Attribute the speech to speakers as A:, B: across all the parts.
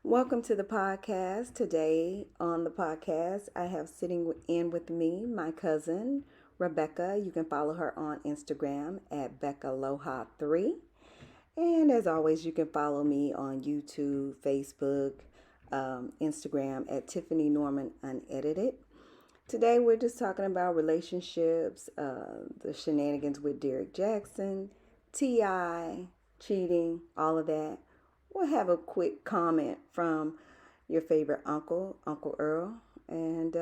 A: Welcome to the podcast. Today on the podcast, I have sitting in with me my cousin, Rebekah. You can follow her on Instagram at BeccaLoha3. And as always, you can follow me on YouTube, Facebook, Instagram at Tiffany Norman Unedited. Today, we're just talking about relationships, the shenanigans with Derrick Jaxn, T.I., cheating, all of that. We'll have a quick comment from your favorite uncle, Uncle Earl. And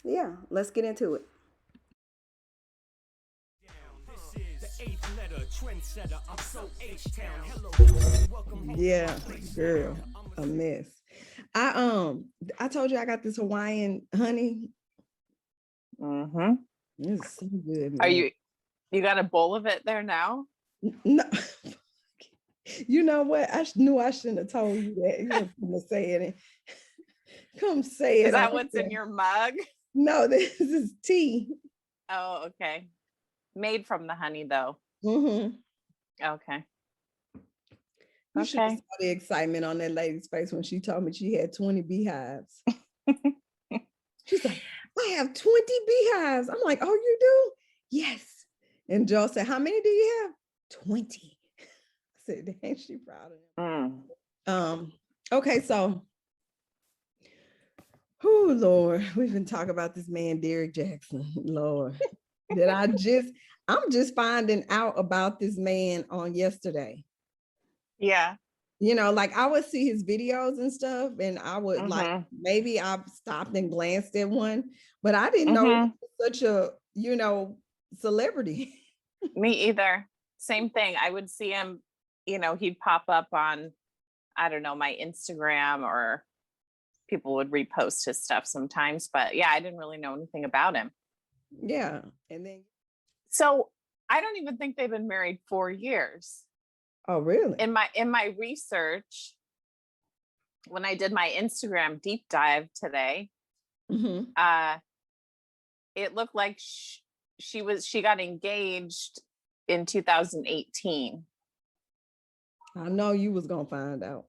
A: yeah, let's get into it. Yeah, girl, a mess. I told you I got this Hawaiian honey.
B: Mm-hmm.
A: It's so good, man.
B: Are you got a bowl of it there now?
A: No. You know what? I knew I shouldn't have told you that. You were going to say it. Come say it.
B: Is that what's in your mug?
A: No, this is tea.
B: Oh, okay. Made from the honey, though.
A: Mm-hmm.
B: Okay.
A: You should have saw the excitement on that lady's face when she told me she had 20 beehives. She's like, I have 20 beehives. I'm like, oh, you do? Yes. And Joe said, how many do you have? 20. I said, ain't she proud of him? Okay, so Lord, we've been talking about this man, Derrick Jaxn. Lord, I'm just finding out about this man on yesterday.
B: Yeah.
A: You know, like I would see his videos and stuff, and I would like, maybe I've stopped and glanced at one, but I didn't know he was such a, celebrity.
B: Me either. Same thing. I would see him, he'd pop up on, I don't know, my Instagram, or people would repost his stuff sometimes, but yeah, I didn't really know anything about him.
A: Yeah. And then.
B: So I don't even think they've been married 4 years.
A: Oh, really?
B: In my research, when I did my Instagram deep dive today, it looked like she got engaged in 2018.
A: I know you was gonna find out.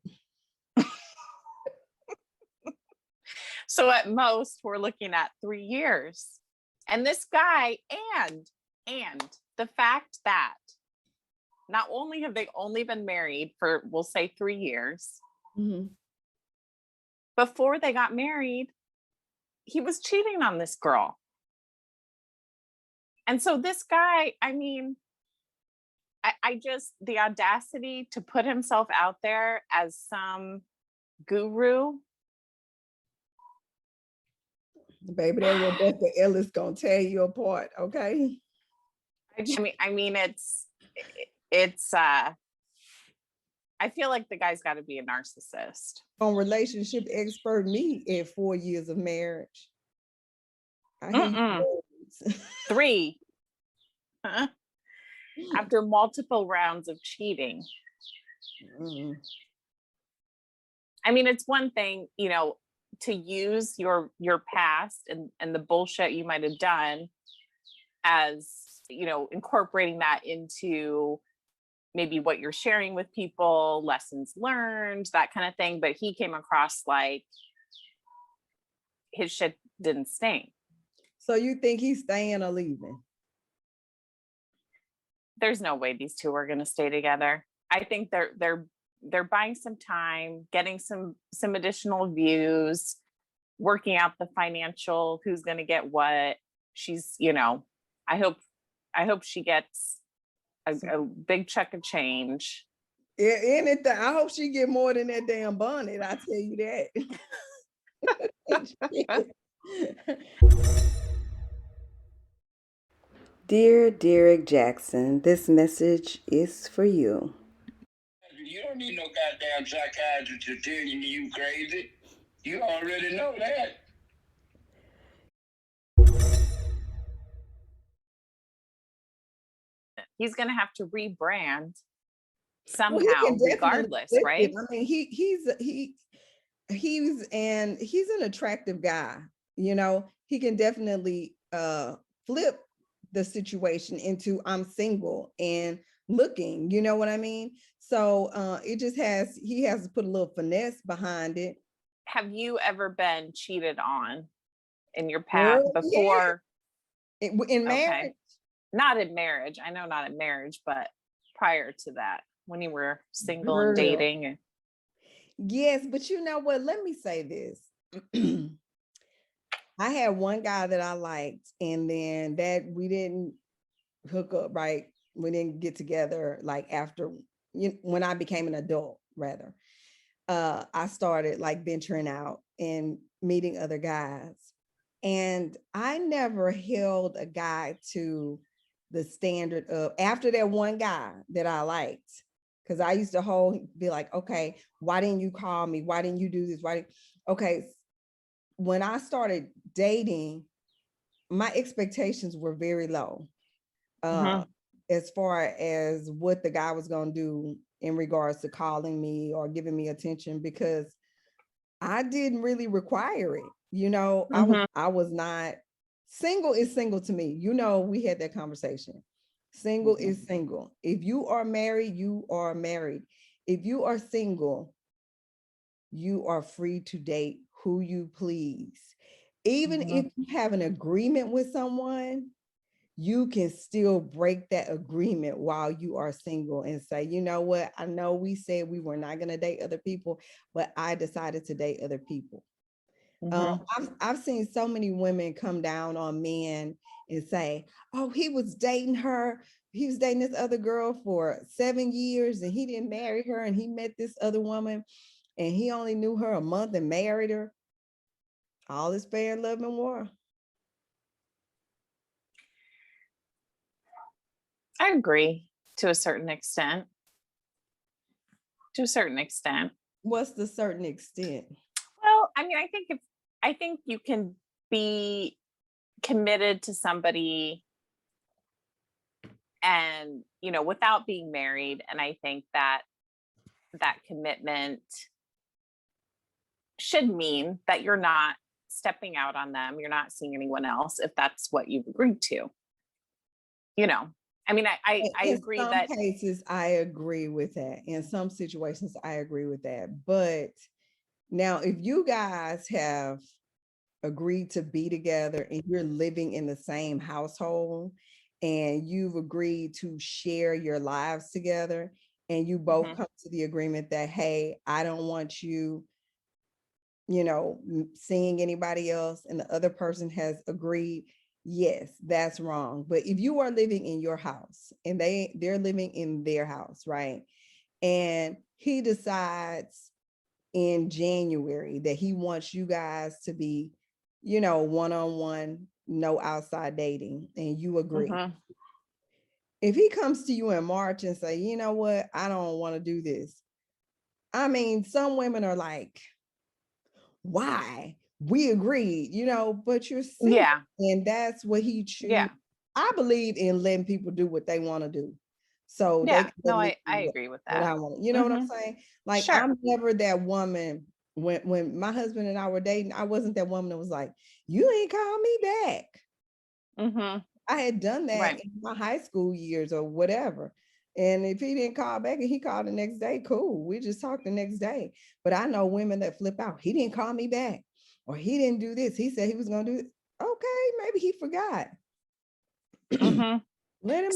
B: So at most, we're looking at 3 years. And this guy, and the fact that not only have they only been married for, we'll say 3 years, before they got married, he was cheating on this girl. And so this guy, I mean, I just, the audacity to put himself out there as some guru.
A: Baby, that Rebecca Ellis gonna tear you apart, okay?
B: I mean, it's I feel like the guy's got to be a narcissist.
A: On relationship expert me at 4 years of marriage. I hear
B: 3. Huh? After multiple rounds of cheating. I mean, it's one thing, to use your past and the bullshit you might have done as, incorporating that into maybe what you're sharing with people, lessons learned, that kind of thing. But he came across like his shit didn't stink.
A: So you think he's staying or leaving?
B: There's no way these two are going to stay together. I think they're buying some time, getting some additional views, working out the financial, who's going to get what. She's, I hope she gets a big chunk of change.
A: Anything. I hope she get more than that damn bonnet. I tell you that. Dear Derrick Jaxn, this message is for you.
C: You don't need no goddamn psychiatrist to tell you crazy. You already know that.
B: He's going to have to rebrand somehow, regardless, right?
A: I mean, he's an attractive guy. He can definitely flip the situation into I'm single and looking, you know what I mean? So he has to put a little finesse behind it.
B: Have you ever been cheated on in your past
A: Girl, yeah.
B: before?
A: In marriage?
B: Okay. Not in marriage. I know not in marriage, but prior to that, when you were single and
A: Girl.
B: dating.
A: Yes, but you know what? Let me say this. I had one guy that I liked, and then that we didn't hook up, right? We didn't get together like after when I became an adult, rather. I started like venturing out and meeting other guys. And I never held a guy to the standard of after that one guy that I liked. Because I used to be like, okay, why didn't you call me? Why didn't you do this? Okay, when I started dating, my expectations were very low as far as what the guy was going to do in regards to calling me or giving me attention, because I didn't really require it. You know, I was not single is single to me. You know, we had that conversation. Single is single. If you are married, you are married. If you are single, you are free to date who you please. Even if you have an agreement with someone, you can still break that agreement while you are single and say, you know what, I know we said we were not going to date other people, but I decided to date other people. I've seen so many women come down on men and say, oh, he was dating this other girl for 7 years and he didn't marry her, and he met this other woman and he only knew her a month and married her. All is fair in love and war.
B: I agree to a certain extent. To a certain extent.
A: What's the certain extent?
B: Well, I mean, I think you can be committed to somebody and, you know, without being married. And I think that commitment should mean that you're not stepping out on them. You're not seeing anyone else if that's what you've agreed to. You know, I mean, I agree that
A: in some cases, I agree with that. In some situations, I agree with that. But now, if you guys have agreed to be together and you're living in the same household and you've agreed to share your lives together and you both come to the agreement that, hey, I don't want you, you know, seeing anybody else, and the other person has agreed, yes, that's wrong. But if you are living in your house and they're living in their house, right? And he decides in January that he wants you guys to be, you know, one-on-one, no outside dating, and you agree. If he comes to you in March and say, you know what, I don't want to do this. I mean, some women are like, why? We agreed, you know, but you're single, and that's what he chooses.
B: Yeah.
A: I believe in letting people do what they want to do. So
B: yeah, no, I agree with that.
A: I want, you know what I'm saying? Like,
B: Sure.
A: I'm never that woman. When my husband and I were dating, I wasn't that woman that was like, you ain't call me back. I had done that in my high school years or whatever. And if he didn't call back and he called the next day, cool. We just talked the next day. But I know women that flip out. He didn't call me back, or he didn't do this. He said he was going to do it. Okay, maybe he forgot. Let him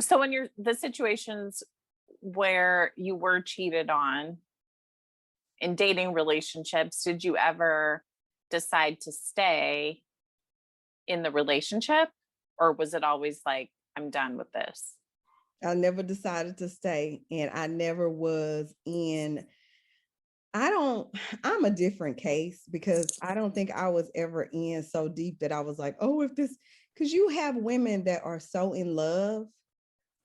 B: So when you're the situations where you were cheated on in dating relationships, did you ever decide to stay in the relationship, or was it always like, I'm done with this?
A: I never decided to stay, and I never was in. I'm a different case, because I don't think I was ever in so deep that I was like, oh, if this, because you have women that are so in love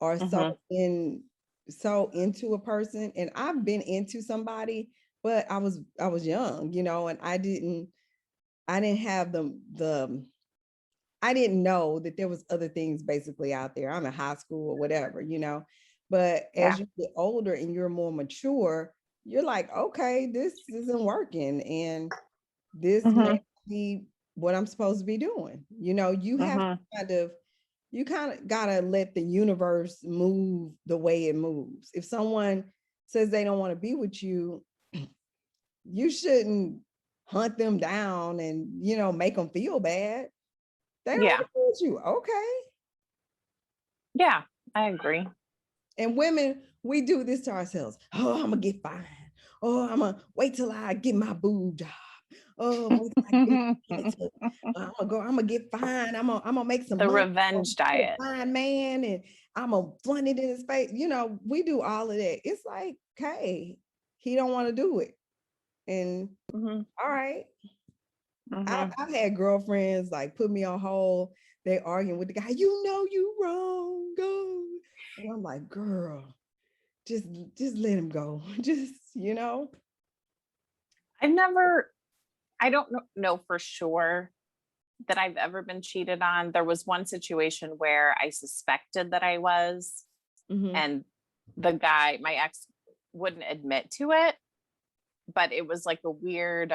A: or so into a person. And I've been into somebody, but I was young, you know, and I didn't have I didn't know that there was other things basically out there. I'm in high school or whatever, you know, but as you get older and you're more mature, you're like, okay, this isn't working, and this may be what I'm supposed to be doing. You know, you have to kind of you kind of gotta let the universe move the way it moves. If someone says they don't want to be with you, you shouldn't hunt them down and, make them feel bad. They don't want
B: Yeah.
A: to be with you. Okay.
B: Yeah, I agree.
A: And women, we do this to ourselves. Oh, I'm gonna get fine. Oh, I'm gonna wait till I get my boob job. Oh, wait till I get cancer. I'm gonna get fine. I'm gonna make some
B: The
A: money.
B: revenge
A: I'm gonna
B: diet.
A: fine man, and I'm gonna flaunt it in his face. We do all of that. It's like, hey, he don't want to do it. And all right. I've had girlfriends like put me on hold. They arguing with the guy, you wrong, go. And I'm like, girl, just let him go. Just,
B: I don't know for sure that I've ever been cheated on. There was one situation where I suspected that I was, and the guy, my ex, wouldn't admit to it, but it was like a weird,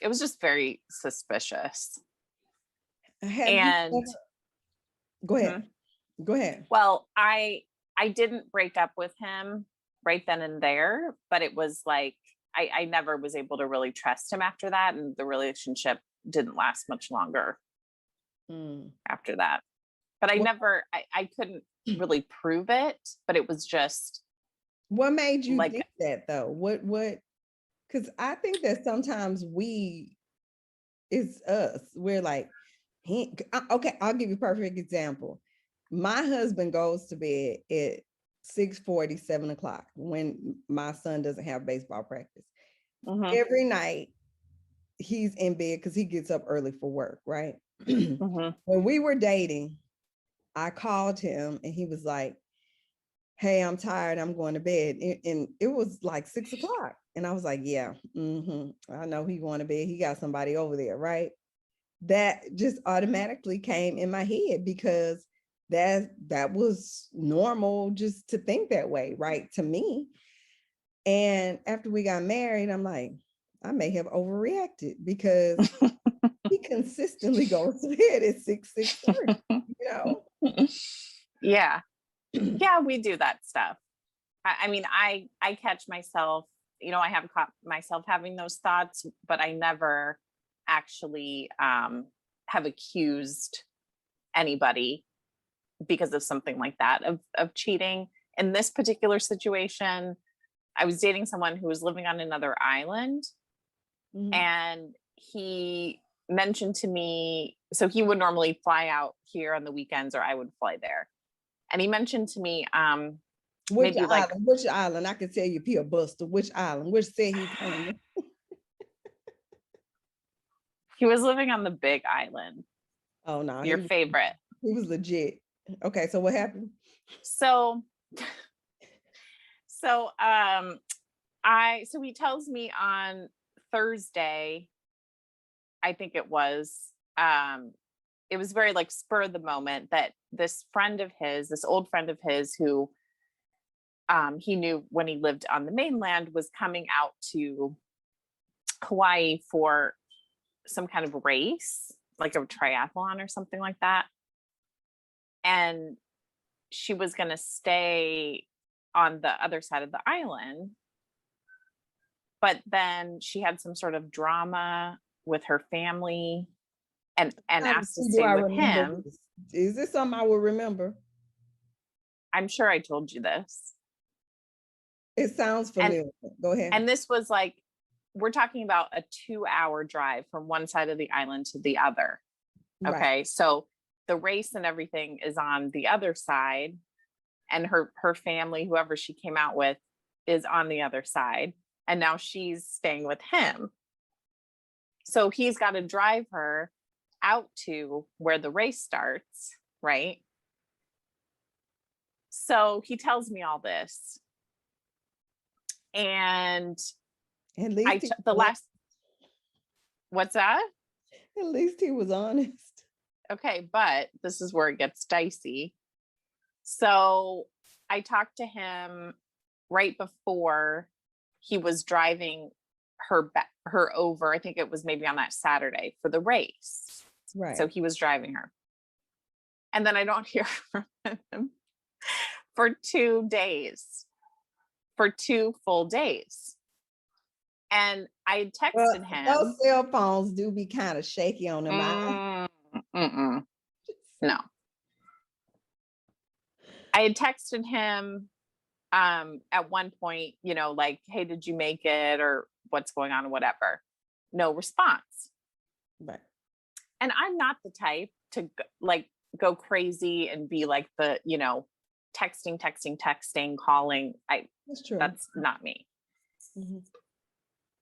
B: it was just very suspicious.
A: Go ahead. Go ahead.
B: Well, I didn't break up with him right then and there, but it was like I never was able to really trust him after that, and the relationship didn't last much longer after that. But I couldn't really prove it, but it was just.
A: What made you think that though? What, because I think that sometimes it's us. We're like, okay, I'll give you a perfect example. My husband goes to bed at 6:40, 7 o'clock when my son doesn't have baseball practice. Every night he's in bed because he gets up early for work, right? When we were dating, I called him and he was like, hey, I'm tired, I'm going to bed. And it was like 6 o'clock. And I was like, yeah, I know he going to bed. He got somebody over there, right? That just automatically came in my head because that was normal just to think that way, right? To me. And after we got married, I'm like, I may have overreacted because he consistently goes to bed at 6:30,
B: Yeah. Yeah, we do that stuff. I mean, I catch myself, I have caught myself having those thoughts, but I never actually have accused anybody because of something like that, of cheating. In this particular situation, I was dating someone who was living on another island, and he mentioned to me, so he would normally fly out here on the weekends or I would fly there. And he mentioned to me,
A: which island? I can tell you, Pia Buster, which island? Which said he's coming?
B: He was living on the Big Island.
A: Oh no,
B: your favorite.
A: He was legit. Okay, so what happened?
B: So he tells me on Thursday, I think it was very like spur of the moment, that this old friend of his who he knew when he lived on the mainland was coming out to Hawaii for some kind of race, like a triathlon or something like that. And she was going to stay on the other side of the island. But then she had some sort of drama with her family and asked to stay with him.
A: Is this something I will remember?
B: I'm sure I told you this.
A: It sounds familiar. Go ahead.
B: And this was like, we're talking about a 2-hour drive from one side of the island to the other. Okay. Right. So the race and everything is on the other side, and her family, whoever she came out with, is on the other side. And now she's staying with him. So he's got to drive her out to where the race starts, right? So he tells me all this. And
A: at least
B: what's that?
A: At least he was honest.
B: Okay, but this is where it gets dicey. So I talked to him right before he was driving her over. I think it was maybe on that Saturday for the race.
A: Right.
B: So he was driving her. And then I don't hear from him for 2 days, for 2 full days. And I had texted him.
A: Those cell phones do be kind of shaky on them.
B: No. I had texted him at one point, like, hey, did you make it, or what's going on, or whatever. No response.
A: Right.
B: And I'm not the type to go crazy and be like the, texting, calling.
A: That's true.
B: That's not me.
A: Mm-hmm.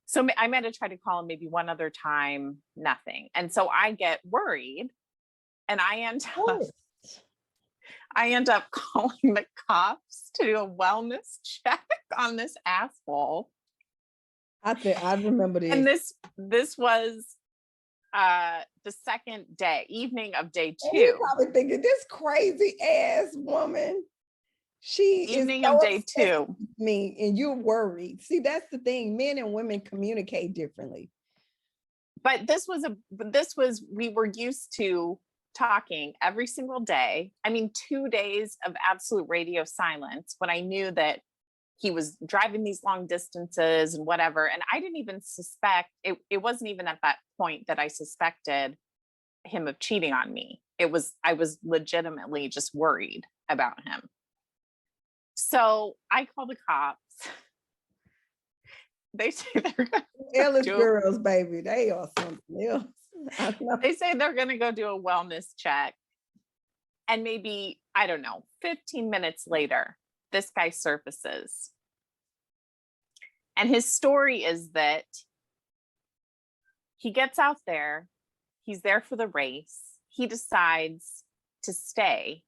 B: So I meant to try to call him maybe one other time, nothing. And so I get worried, and I end up calling the cops to do a wellness check on this asshole.
A: I remember this.
B: And this was the second evening of day 2.
A: You're probably thinking, this crazy ass woman.
B: Evening of day 2.
A: Me, and you're worried. See, that's the thing. Men and women communicate differently.
B: But we were used to talking every single day. I mean, 2 days of absolute radio silence when I knew that he was driving these long distances and whatever. And I didn't even suspect it wasn't even at that point that I suspected him of cheating on me. I was legitimately just worried about him. So I call the cops. They say they're
A: Ellis girls, baby, they are something else.
B: They say they're going to go do a wellness check. And maybe, I don't know, 15 minutes later, this guy surfaces. And his story is that he gets out there. He's there for the race. He decides to stay.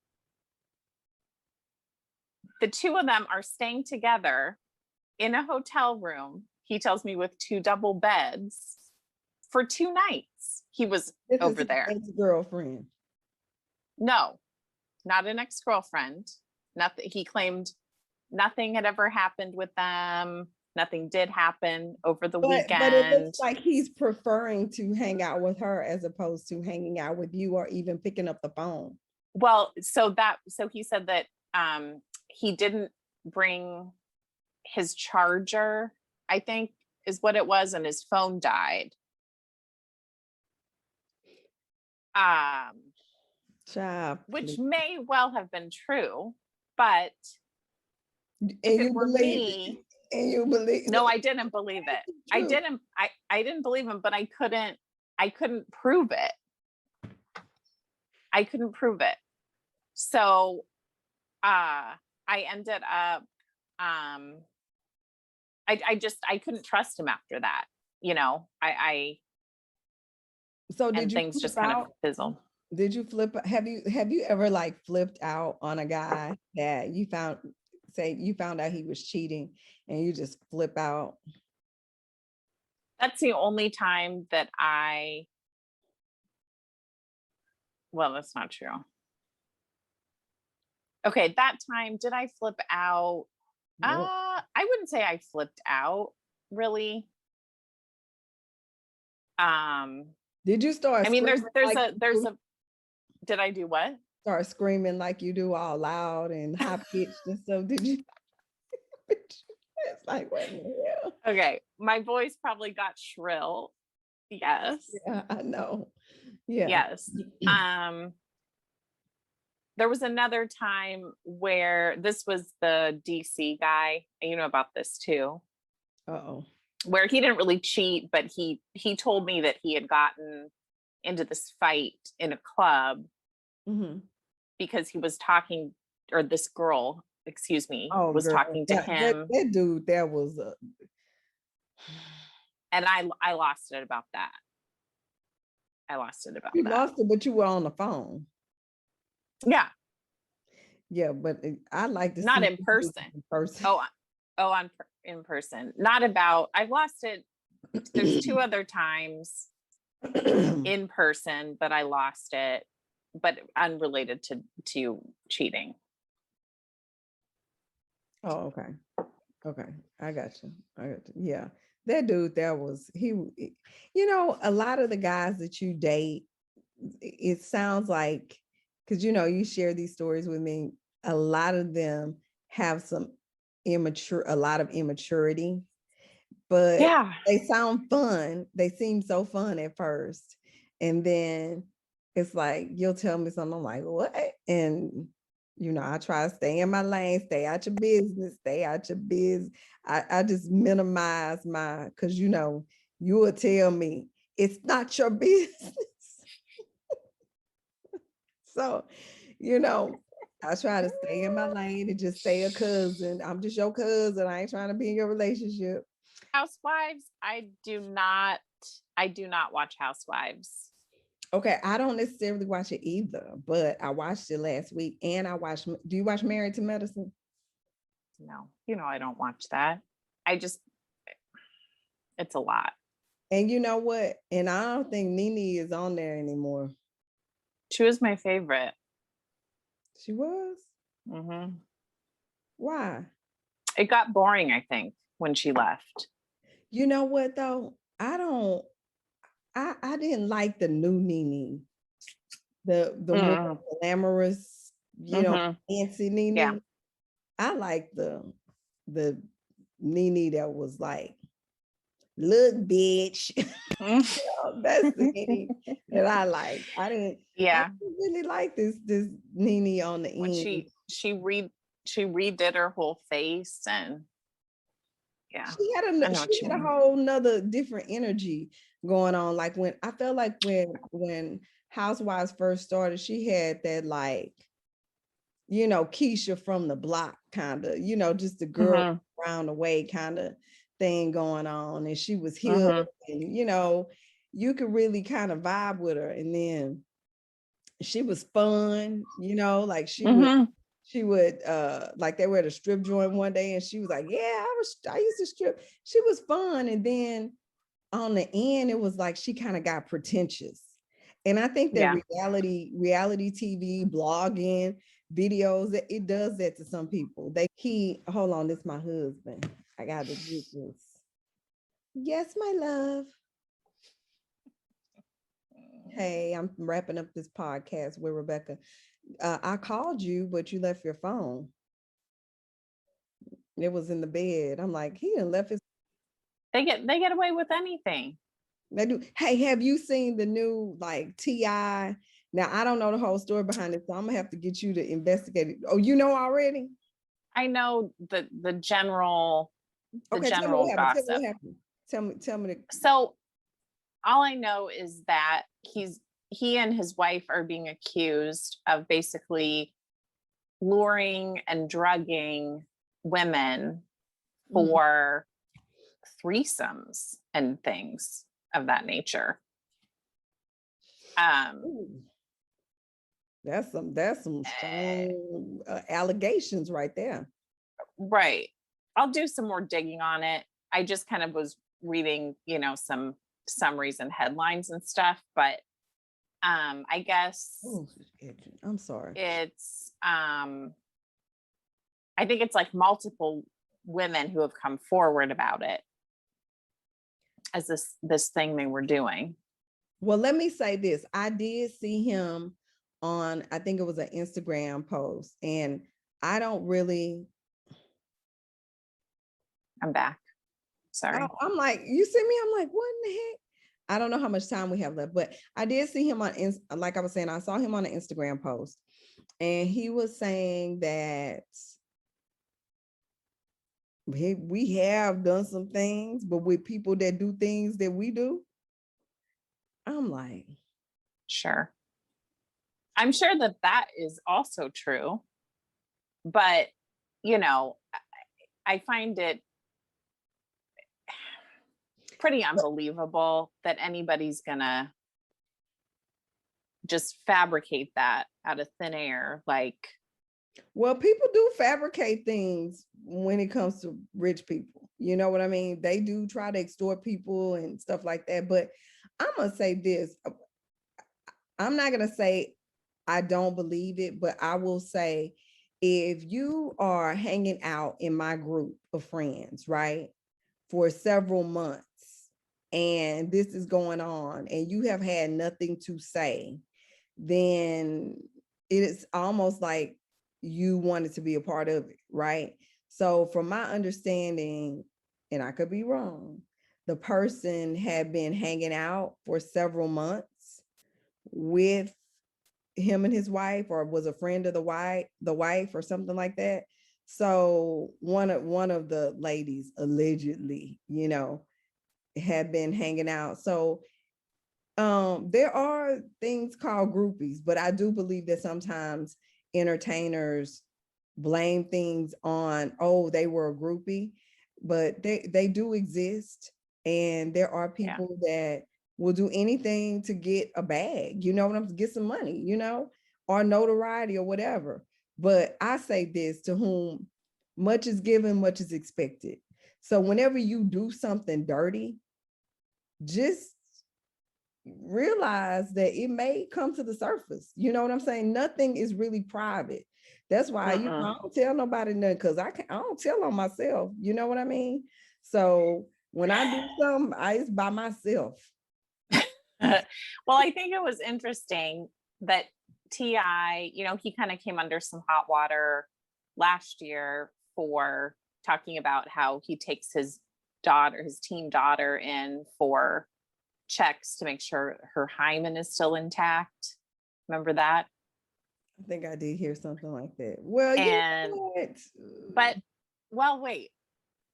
B: The 2 of them are staying together in a hotel room, he tells me, with 2 double beds for 2 nights. He was over there.
A: Ex-girlfriend.
B: No, not an ex-girlfriend. Nothing. He claimed nothing had ever happened with them. Nothing did happen over the weekend.
A: But it looks like he's preferring to hang out with her as opposed to hanging out with you or even picking up the phone.
B: Well, so he said that he didn't bring his charger, I think is what it was, and his phone died. Which may well have been true, but if it were me,
A: and you believe
B: no, I didn't believe it. I didn't believe him, but I couldn't prove it. I couldn't prove it. So I ended up I couldn't trust him after that.
A: So did
B: and
A: you
B: things just kind of fizzled.
A: Did you flip? Have you ever like flipped out on a guy that you found out he was cheating and you just flip out?
B: That's the only time that well, that's not true. Okay, that time, did I flip out?
A: Nope.
B: I wouldn't say I flipped out, really.
A: Did you start?
B: I mean, there's a. Did I do what?
A: Start screaming like you do, all loud and high pitched and stuff? Did you? It's like, what in the hell?
B: Okay, my voice probably got shrill. Yes.
A: Yeah, I know. Yeah.
B: Yes. There was another time where this was the DC guy, and you know about this too.
A: Uh-oh.
B: Where he didn't really cheat, but he told me that he had gotten into this fight in a club because he was talking, or this girl, excuse me, was talking to him.
A: That dude, that was
B: and I lost it about that.
A: You lost it, but you were on the phone.
B: Yeah.
A: Yeah, but I like to
B: not in person. In person. Not about. I've lost it. There's 2 other times in person that I lost it, but unrelated to cheating.
A: Oh, okay. I got you. Yeah, that dude. That was he. A lot of the guys that you date, it sounds like because you share these stories with me. A lot of them have a lot of immaturity, but
B: Yeah.
A: they sound fun. They seem so fun at first. And then it's like, you'll tell me something, I'm like, what? And I try to stay in my lane, stay out your business, stay out your biz. I just minimize because you will tell me it's not your business. So, I try to stay in my lane and just stay a cousin. I'm just your cousin. I ain't trying to be in your relationship.
B: Housewives, I do not watch Housewives.
A: Okay, I don't necessarily watch it either, but I watched it last week, and do you watch Married to Medicine?
B: No, I don't watch that. It's a lot.
A: And you know what? And I don't think Nene is on there anymore.
B: She was my favorite.
A: She was?
B: Mm-hmm.
A: Why?
B: It got boring, I think, when she left.
A: You know what though? I didn't like the new Nene. The more glamorous, fancy Nene.
B: Yeah.
A: I like the Nene that was like, look, bitch. That's the Nene that I like. I didn't really like this Nene on the
B: when
A: end.
B: she redid her whole face, and
A: she had a whole nother different energy going on. Like when I felt like when Housewives first started, she had that like, Keisha from the block kind of, just the girl around the way kind of thing going on. And she was here and, you could really kind of vibe with her. And then she was fun, like she would like they were at a strip joint one day and she was like, yeah, I used to strip. She was fun. And then on the end, it was like she kind of got pretentious. And I think that reality TV, blogging, videos, it does that to some people. Hold on, this is my husband. I got to get this. Yes, my love. Hey, I'm wrapping up this podcast with Rebekah. I called you, but you left your phone. It was in the bed. I'm like, he done left his.
B: They get away with anything.
A: They do. Hey, have you seen the new like T.I.? Now I don't know the whole story behind it, so I'm gonna have to get you to investigate it. Oh, you know already?
B: I know the general.
A: Okay,
B: tell me what
A: happened. Tell me what happened. Tell me.
B: So all I know is that he and his wife are being accused of basically luring and drugging women for threesomes and things of that nature.
A: That's some strong allegations right there.
B: Right. I'll do some more digging on it. I just kind of was reading, some summaries and headlines and stuff, but I guess
A: I'm sorry.
B: It's I think it's like multiple women who have come forward about it as this thing they were doing.
A: Well, let me say this. I did see him on, I think it was an Instagram post, and I don't really.
B: I'm back. Sorry.
A: I'm like, you see me? I'm like, what in the heck? I don't know how much time we have left, but I did see him like I was saying, I saw him on an Instagram post, and he was saying that we have done some things, but with people that do things that we do. I'm like,
B: sure. I'm sure that is also true, but I find it pretty unbelievable that anybody's gonna just fabricate that out of thin air. Like,
A: well, people do fabricate things when it comes to rich people. You know what I mean? They do try to extort people and stuff like that. But I'm gonna say this. I'm not gonna say I don't believe it, but I will say if you are hanging out in my group of friends, right, for several months, and this is going on, and you have had nothing to say, then it is almost like you wanted to be a part of it, right? So from my understanding, and I could be wrong, the person had been hanging out for several months with him and his wife, or was a friend of the wife or something like that. So one of the ladies allegedly, had been hanging out. So there are things called groupies, but I do believe that sometimes entertainers blame things on, oh, they were a groupie, but they do exist. And there are people that will do anything to get a bag, get some money, or notoriety or whatever. But I say this, to whom much is given, much is expected. So whenever you do something dirty, just realize that it may come to the surface. You know what I'm saying? Nothing is really private. That's why I don't tell nobody nothing, because I don't tell on myself. You know what I mean? So when I do something, it's by myself.
B: Well, I think it was interesting that T.I., he kind of came under some hot water last year for talking about how he takes his teen daughter in for checks to make sure her hymen is still intact. Remember that?
A: I think I did hear something like that. Well,
B: wait.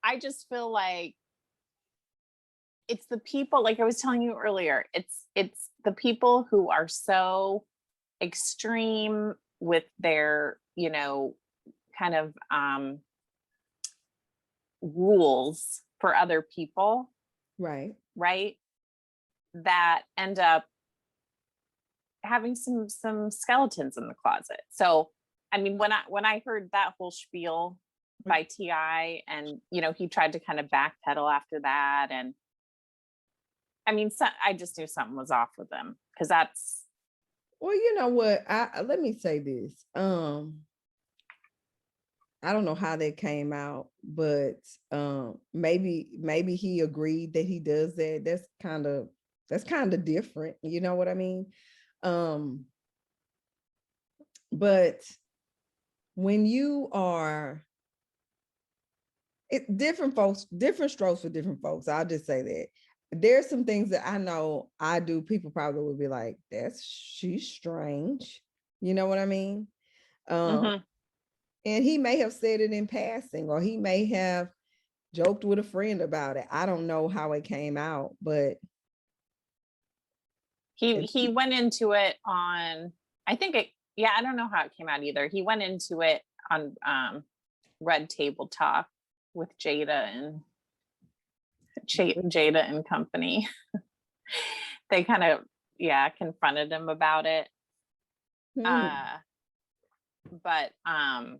B: I just feel like it's the people, like I was telling you earlier, it's the people who are so extreme with their, kind of rules for other people.
A: Right.
B: That end up having some skeletons in the closet. So, I mean, when I heard that whole spiel by T.I., and he tried to kind of backpedal after that, and I mean, I just knew something was off with him, because that's.
A: Well, you know what? Let me say this. I don't know how that came out, but maybe he agreed that he does that. That's kind of different. You know what I mean? But when you are, different folks, different strokes for different folks. I'll just say that. There's some things that I know I do. People probably would be like, she's strange. You know what I mean? And he may have said it in passing, or he may have joked with a friend about it. I don't know how it came out, but
B: he went into it on, I don't know how it came out either. He went into it on Red Table Talk with Jada and company. They kind of confronted him about it. But I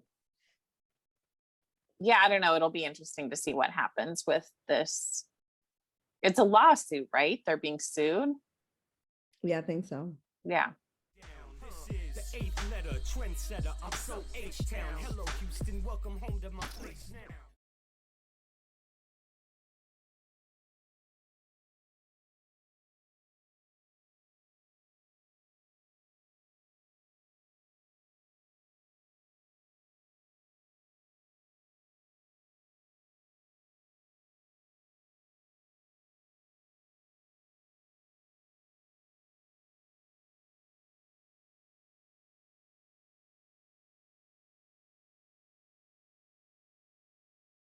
B: don't know. It'll be interesting to see what happens with this. It's a lawsuit, right? They're being sued.
A: Yeah, I think so.
B: Yeah.
D: The 8th letter, trendsetter. I'm so H-Town. Hello, Houston. Welcome home to my place now.